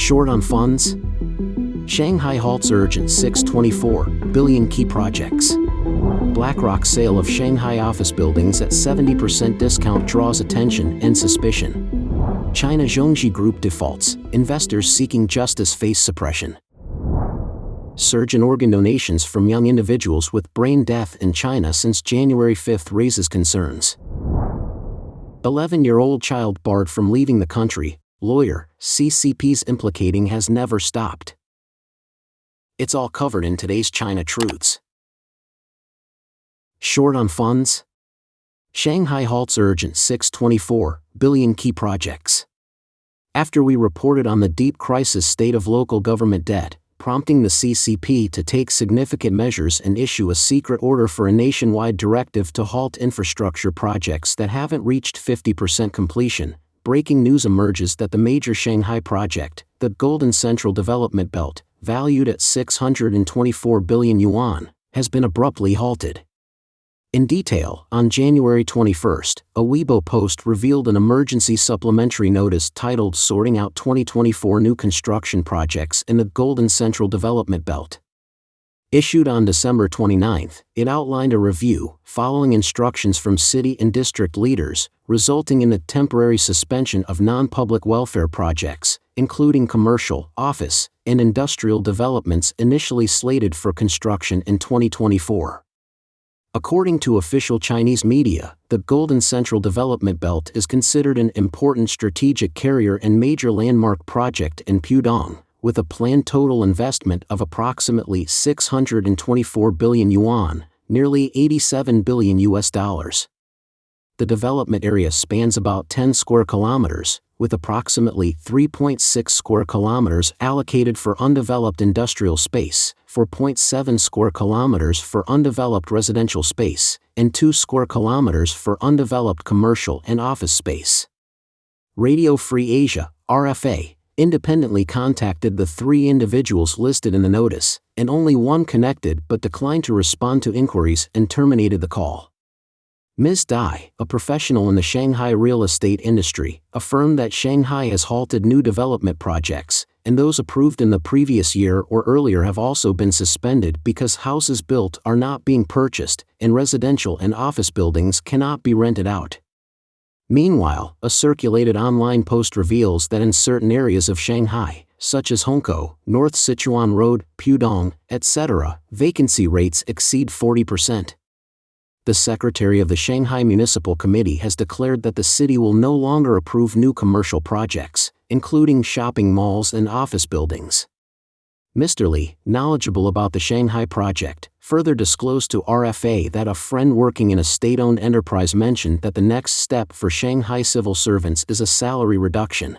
Short on funds? Shanghai Halts urgent $624 billion key projects. BlackRock's sale of Shanghai office buildings at 70% discount draws attention and suspicion. China Zhongzhi Group defaults, investors seeking justice face suppression. Surge in organ donations from young individuals with brain death in China since January 5 raises concerns. 11-year-old child barred from leaving the country, lawyer, CCP's implicating has never stopped. It's all covered in today's China Truths. Short on funds? Shanghai Halts urgent $624 billion key projects. After we reported on the deep crisis state of local government debt, prompting the CCP to take significant measures and issue a secret order for a nationwide directive to halt infrastructure projects that haven't reached 50% completion, breaking news emerges that the major Shanghai project, the Golden Central Development Belt, valued at 624 billion yuan, has been abruptly halted. In detail, on January 21, a Weibo post revealed an emergency supplementary notice titled Sorting Out 2024 New Construction Projects in the Golden Central Development Belt. Issued on December 29, it outlined a review, following instructions from city and district leaders, resulting in the temporary suspension of non-public welfare projects, including commercial, office, and industrial developments initially slated for construction in 2024. According to official Chinese media, the Golden Central Development Belt is considered an important strategic carrier and major landmark project in Pudong, with a planned total investment of approximately 624 billion yuan, nearly $87 billion. The development area spans about 10 square kilometers, with approximately 3.6 square kilometers allocated for undeveloped industrial space, 4.7 square kilometers for undeveloped residential space, and 2 square kilometers for undeveloped commercial and office space. Radio Free Asia, RFA, independently contacted the 3 individuals listed in the notice, and only one connected but declined to respond to inquiries and terminated the call. Ms. Dai, a professional in the Shanghai real estate industry, affirmed that Shanghai has halted new development projects, and those approved in the previous year or earlier have also been suspended because houses built are not being purchased, and residential and office buildings cannot be rented out. Meanwhile, a circulated online post reveals that in certain areas of Shanghai, such as Hongkou, North Sichuan Road, Pudong, etc., vacancy rates exceed 40%. The secretary of the Shanghai Municipal Committee has declared that the city will no longer approve new commercial projects, including shopping malls and office buildings. Mr. Li, knowledgeable about the Shanghai project, further disclosed to RFA that a friend working in a state-owned enterprise mentioned that the next step for Shanghai civil servants is a salary reduction.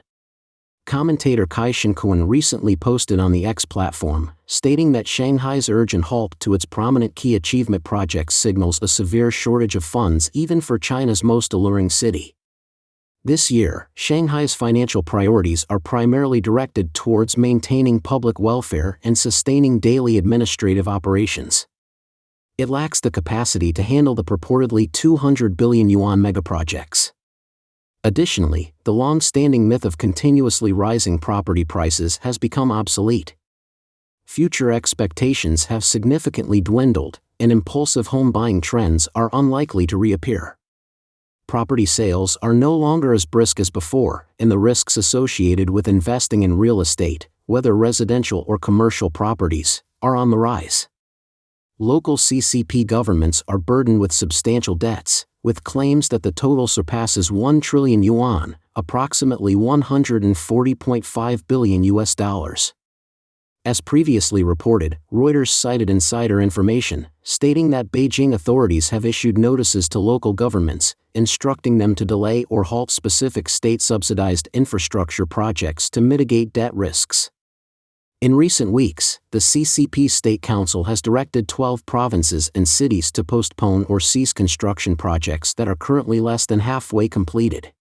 Commentator Kai Shinkuan recently posted on the X platform, stating that Shanghai's urgent halt to its prominent key achievement projects signals a severe shortage of funds even for China's most alluring city. This year, Shanghai's financial priorities are primarily directed towards maintaining public welfare and sustaining daily administrative operations. It lacks the capacity to handle the purportedly 200 billion yuan megaprojects. Additionally, the long-standing myth of continuously rising property prices has become obsolete. Future expectations have significantly dwindled, and impulsive home buying trends are unlikely to reappear. Property sales are no longer as brisk as before, and the risks associated with investing in real estate, whether residential or commercial properties, are on the rise. Local CCP governments are burdened with substantial debts, with claims that the total surpasses 1 trillion yuan, approximately $140.5 billion. As previously reported, Reuters cited insider information, stating that Beijing authorities have issued notices to local governments, instructing them to delay or halt specific state-subsidized infrastructure projects to mitigate debt risks. In recent weeks, the CCP State Council has directed 12 provinces and cities to postpone or cease construction projects that are currently less than halfway completed.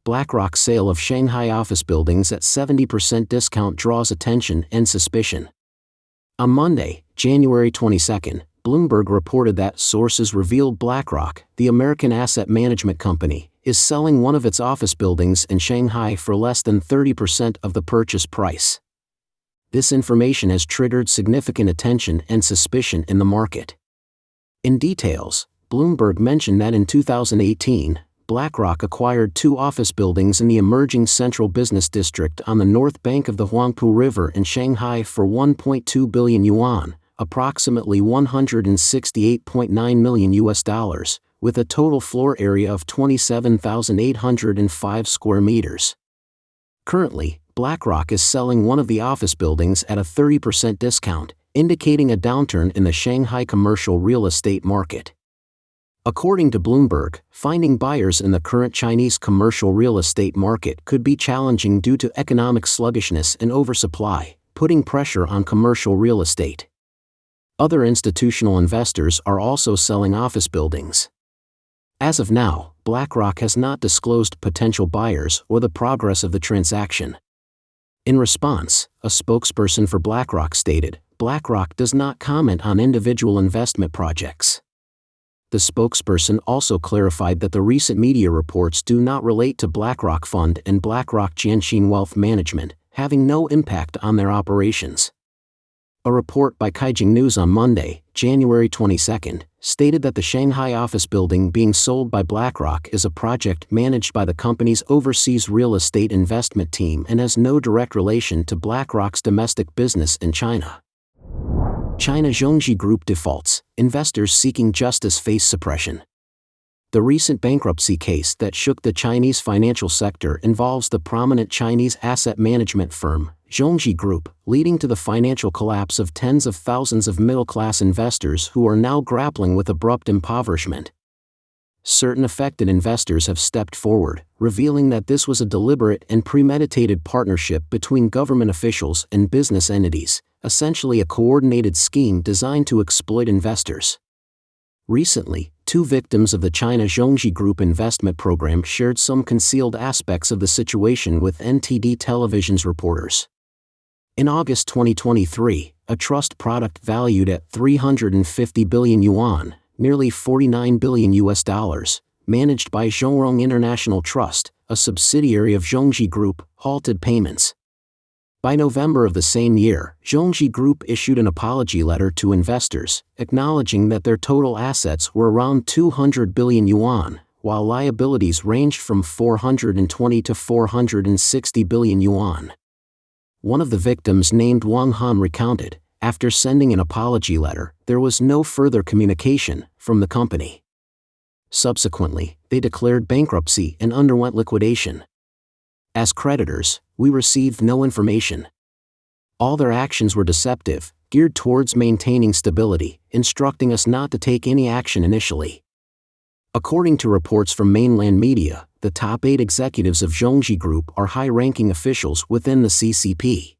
BlackRock's sale of Shanghai office buildings at 70% discount draws attention and suspicion. On Monday, January 22, Bloomberg reported that sources revealed BlackRock, the American asset management company, is selling one of its office buildings in Shanghai for less than 30% of the purchase price. This information has triggered significant attention and suspicion in the market. In details, Bloomberg mentioned that in 2018, BlackRock acquired 2 office buildings in the emerging Central Business District on the north bank of the Huangpu River in Shanghai for 1.2 billion yuan, approximately $168.9 million, with a total floor area of 27,805 square meters. Currently, BlackRock is selling one of the office buildings at a 30% discount, indicating a downturn in the Shanghai commercial real estate market. According to Bloomberg, finding buyers in the current Chinese commercial real estate market could be challenging due to economic sluggishness and oversupply, putting pressure on commercial real estate. Other institutional investors are also selling office buildings. As of now, BlackRock has not disclosed potential buyers or the progress of the transaction. In response, a spokesperson for BlackRock stated, BlackRock does not comment on individual investment projects. The spokesperson also clarified that the recent media reports do not relate to BlackRock Fund and BlackRock Jianxin Wealth Management, having no impact on their operations. A report by Caijing News on Monday, January 22, stated that the Shanghai office building being sold by BlackRock is a project managed by the company's overseas real estate investment team and has no direct relation to BlackRock's domestic business in China. China Zhongzhi Group defaults, investors seeking justice face suppression. The recent bankruptcy case that shook the Chinese financial sector involves the prominent Chinese asset management firm, Zhongzhi Group, leading to the financial collapse of tens of thousands of middle-class investors who are now grappling with abrupt impoverishment. Certain affected investors have stepped forward, revealing that this was a deliberate and premeditated partnership between government officials and business entities, essentially a coordinated scheme designed to exploit investors. Recently, 2 victims of the China Zhongzhi Group investment program shared some concealed aspects of the situation with NTD Television's reporters. In August 2023, a trust product valued at 350 billion yuan, nearly $49 billion, managed by Zhongrong International Trust, a subsidiary of Zhongzhi Group, halted payments. By November of the same year, Zhongzhi Group issued an apology letter to investors, acknowledging that their total assets were around 200 billion yuan, while liabilities ranged from 420 to 460 billion yuan. One of the victims, named Wang Han, recounted, after sending an apology letter, there was no further communication from the company. Subsequently, they declared bankruptcy and underwent liquidation. As creditors, we received no information. All their actions were deceptive, geared towards maintaining stability, instructing us not to take any action initially. According to reports from mainland media, the top 8 executives of Zhongzhi Group are high-ranking officials within the CCP.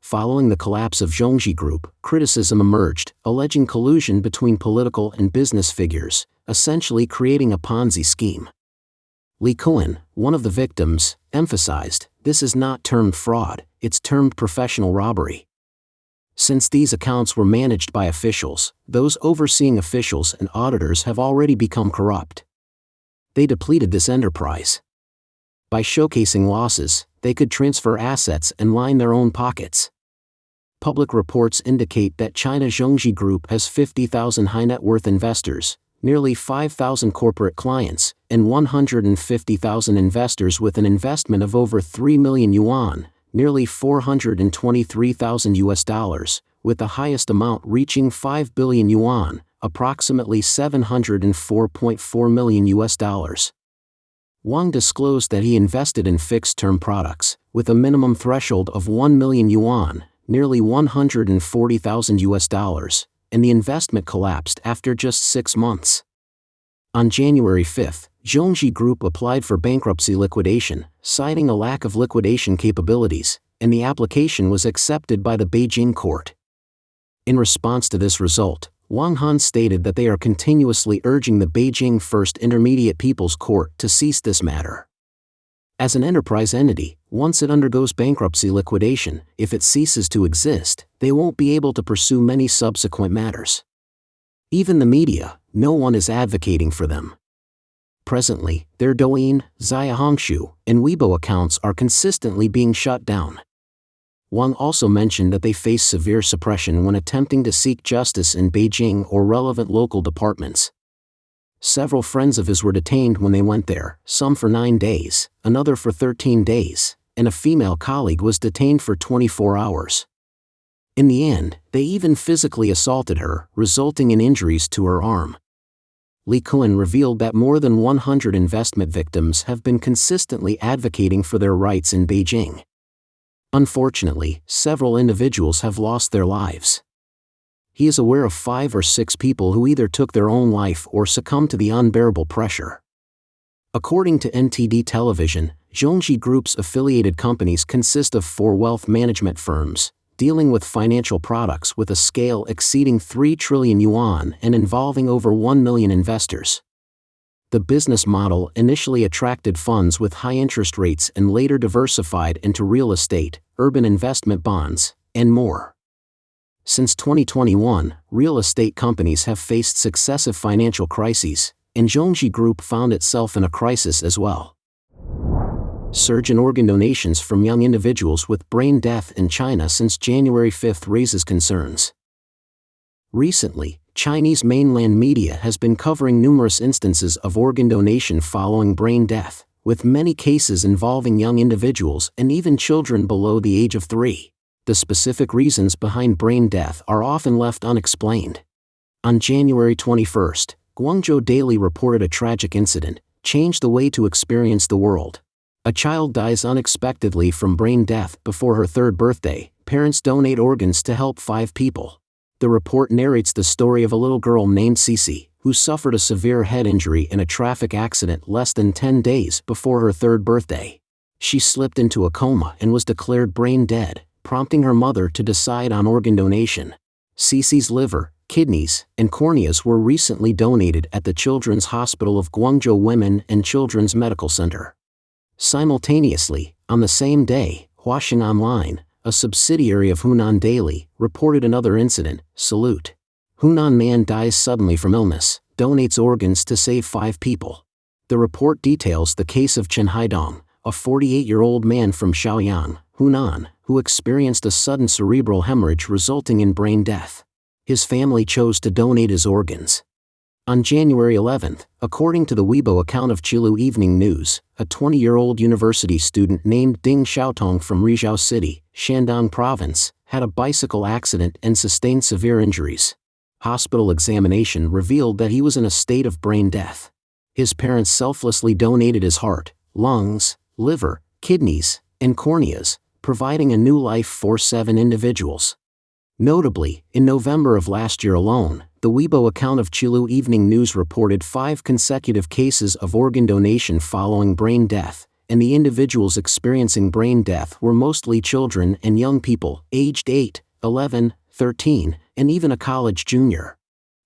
Following the collapse of Zhongzhi Group, criticism emerged, alleging collusion between political and business figures, essentially creating a Ponzi scheme. Li Cohen, one of the victims, emphasized, this is not termed fraud, it's termed professional robbery. Since these accounts were managed by officials, those overseeing officials and auditors have already become corrupt. They depleted this enterprise. By showcasing losses, they could transfer assets and line their own pockets. Public reports indicate that China Zhongzhi Group has 50,000 high-net-worth investors, nearly 5,000 corporate clients, and 150,000 investors with an investment of over 3 million yuan, nearly $423,000, with the highest amount reaching 5 billion yuan, approximately $704.4 million. Wang disclosed that he invested in fixed-term products, with a minimum threshold of 1 million yuan, nearly $140,000, and the investment collapsed after just 6 months. On January 5, Zhongzhi Group applied for bankruptcy liquidation, citing a lack of liquidation capabilities, and the application was accepted by the Beijing court. In response to this result, Wang Han stated that they are continuously urging the Beijing First Intermediate People's Court to cease this matter. As an enterprise entity, once it undergoes bankruptcy liquidation, if it ceases to exist, they won't be able to pursue many subsequent matters. Even the media, no one is advocating for them. Presently, their Douyin, Xiaohongshu, and Weibo accounts are consistently being shut down. Wang also mentioned that they face severe suppression when attempting to seek justice in Beijing or relevant local departments. Several friends of his were detained when they went there, some for 9 days, another for 13 days, and a female colleague was detained for 24 hours. In the end, they even physically assaulted her, resulting in injuries to her arm. Li Kun revealed that more than 100 investment victims have been consistently advocating for their rights in Beijing. Unfortunately, several individuals have lost their lives. He is aware of 5 or 6 people who either took their own life or succumbed to the unbearable pressure. According to NTD Television, Zhongzhi Group's affiliated companies consist of 4 wealth management firms, dealing with financial products with a scale exceeding 3 trillion yuan and involving over 1 million investors. The business model initially attracted funds with high interest rates and later diversified into real estate, urban investment bonds, and more. Since 2021, real estate companies have faced successive financial crises, and Zhongzhi Group found itself in a crisis as well. Surge in organ donations from young individuals with brain death in China since January 5 raises concerns. Recently, Chinese mainland media has been covering numerous instances of organ donation following brain death, with many cases involving young individuals and even children below the age of 3. The specific reasons behind brain death are often left unexplained. On January 21, Guangzhou Daily reported a tragic incident, changed the way to experience the world. A child dies unexpectedly from brain death before her 3rd birthday. Parents donate organs to help 5 people. The report narrates the story of a little girl named Cici, who suffered a severe head injury in a traffic accident less than 10 days before her 3rd birthday. She slipped into a coma and was declared brain dead, prompting her mother to decide on organ donation. Cici's liver, kidneys, and corneas were recently donated at the Children's Hospital of Guangzhou Women and Children's Medical Center. Simultaneously, on the same day, Huaxing Online, a subsidiary of Hunan Daily, reported another incident. Salute. Hunan man dies suddenly from illness, donates organs to save 5 people. The report details the case of Chen Haidong, a 48-year-old man from Shaoyang, Hunan, who experienced a sudden cerebral hemorrhage resulting in brain death. His family chose to donate his organs. On January 11, according to the Weibo account of Qilu Evening News, a 20-year-old university student named Ding Xiaotong from Rizhao City, Shandong Province, had a bicycle accident and sustained severe injuries. Hospital examination revealed that he was in a state of brain death. His parents selflessly donated his heart, lungs, liver, kidneys, and corneas, providing a new life for 7 individuals. Notably, in November of last year alone, the Weibo account of Qilu Evening News reported 5 consecutive cases of organ donation following brain death, and the individuals experiencing brain death were mostly children and young people, aged 8, 11, 13, and even a college junior.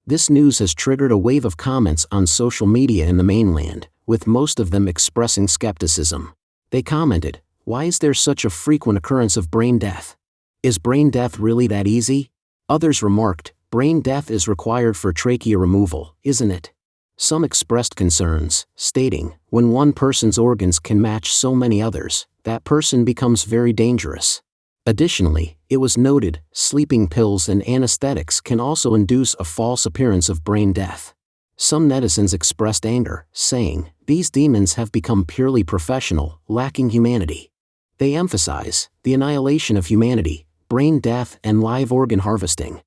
This news has triggered a wave of comments on social media in the mainland, with most of them expressing skepticism. They commented, "Why is there such a frequent occurrence of brain death? Is brain death really that easy?" Others remarked, "Brain death is required for trachea removal, isn't it?" Some expressed concerns, stating, "When one person's organs can match so many others, that person becomes very dangerous." Additionally, it was noted, sleeping pills and anesthetics can also induce a false appearance of brain death. Some netizens expressed anger, saying, "These demons have become purely professional, lacking humanity." They emphasize the annihilation of humanity, brain death and live organ harvesting.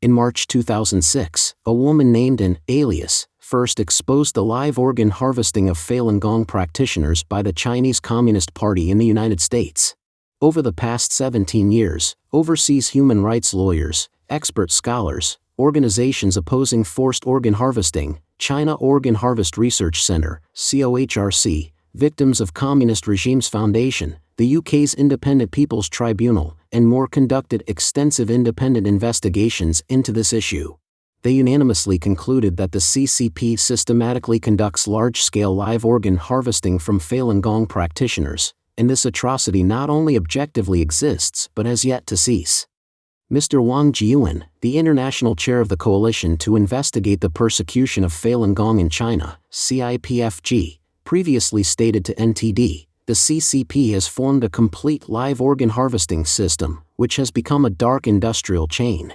In March 2006, a woman named an alias first exposed the live organ harvesting of Falun Gong practitioners by the Chinese Communist Party in the United States. Over the past 17 years, overseas human rights lawyers, expert scholars, organizations opposing forced organ harvesting, China Organ Harvest Research Center, COHRC, Victims of Communist Regimes Foundation, the UK's Independent People's Tribunal, and more conducted extensive independent investigations into this issue. They unanimously concluded that the CCP systematically conducts large-scale live organ harvesting from Falun Gong practitioners, and this atrocity not only objectively exists but has yet to cease. Mr. Wang Jiuyuan, the international chair of the coalition to investigate the persecution of Falun Gong in China, CIPFG, previously stated to NTD, the CCP has formed a complete live organ harvesting system, which has become a dark industrial chain.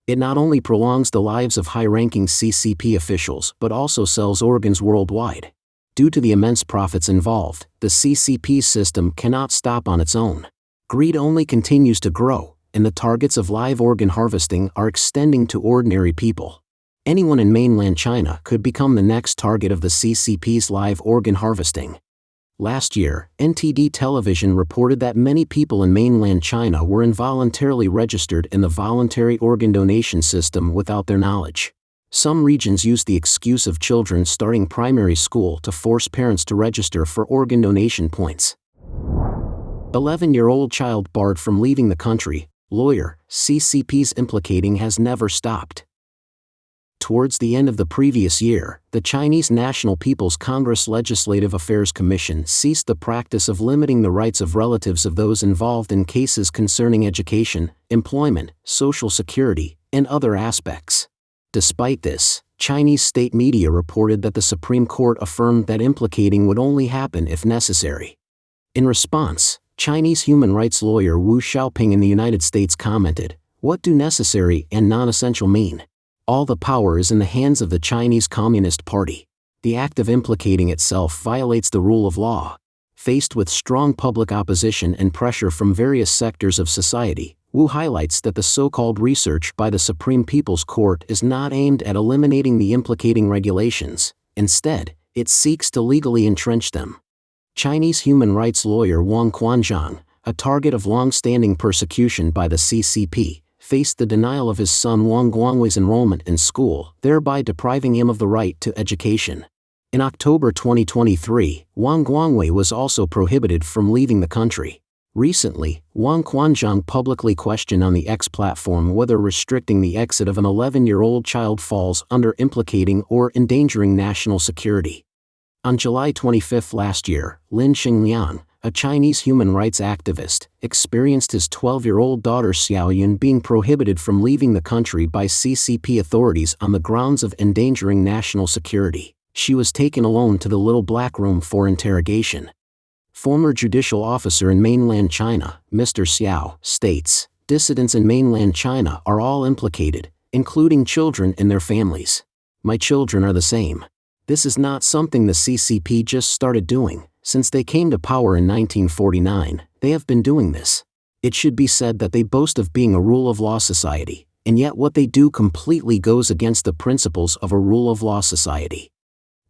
It not only prolongs the lives of high-ranking CCP officials but also sells organs worldwide. Due to the immense profits involved, the CCP system cannot stop on its own. Greed only continues to grow, and the targets of live organ harvesting are extending to ordinary people. Anyone in mainland China could become the next target of the CCP's live organ harvesting. Last year, NTD television reported that many people in mainland China were involuntarily registered in the voluntary organ donation system without their knowledge. Some regions use the excuse of children starting primary school to force parents to register for organ donation points. 11-year-old child barred from leaving the country, lawyer, CCP's Implicating has never stopped. Towards the end of the previous year, the Chinese National People's Congress Legislative Affairs Commission ceased the practice of limiting the rights of relatives of those involved in cases concerning education, employment, social security, and other aspects. Despite this, Chinese state media reported that the Supreme Court affirmed that implicating would only happen if necessary. In response, Chinese human rights lawyer Wu Xiaoping in the United States commented, "What do necessary and non-essential mean? All the power is in the hands of the Chinese Communist Party. The act of implicating itself violates the rule of law." Faced with strong public opposition and pressure from various sectors of society, Wu highlights that the so-called research by the Supreme People's Court is not aimed at eliminating the implicating regulations. Instead, it seeks to legally entrench them. Chinese human rights lawyer Wang Quanzhang, a target of long-standing persecution by the CCP, faced the denial of his son Wang Guangwei's enrollment in school, thereby depriving him of the right to education. In October 2023, Wang Guangwei was also prohibited from leaving the country. Recently, Wang Quanzhang publicly questioned on the X platform whether restricting the exit of an 11-year-old child falls under implicating or endangering national security. On July 25 last year, Lin Xingliang, a Chinese human rights activist, experienced his 12-year-old daughter Xiaoyun being prohibited from leaving the country by CCP authorities on the grounds of endangering national security. She was taken alone to the Little Black Room for interrogation. Former judicial officer in mainland China, Mr. Xiao, states, "Dissidents in mainland China are all implicated, including children and their families. My children are the same. This is not something the CCP just started doing. Since they came to power in 1949, they have been doing this. It should be said that they boast of being a rule of law society, and yet what they do completely goes against the principles of a rule of law society."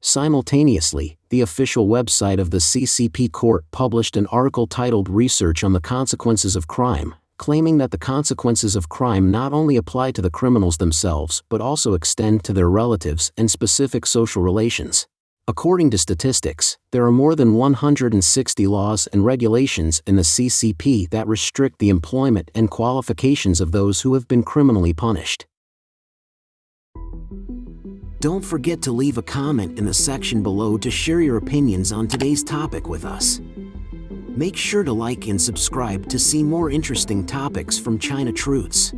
Simultaneously, the official website of the CCP court published an article titled "Research on the Consequences of Crime," claiming that the consequences of crime not only apply to the criminals themselves but also extend to their relatives and specific social relations. According to statistics, there are more than 160 laws and regulations in the CCP that restrict the employment and qualifications of those who have been criminally punished. Don't forget to leave a comment in the section below to share your opinions on today's topic with us. Make sure to like and subscribe to see more interesting topics from China Truths.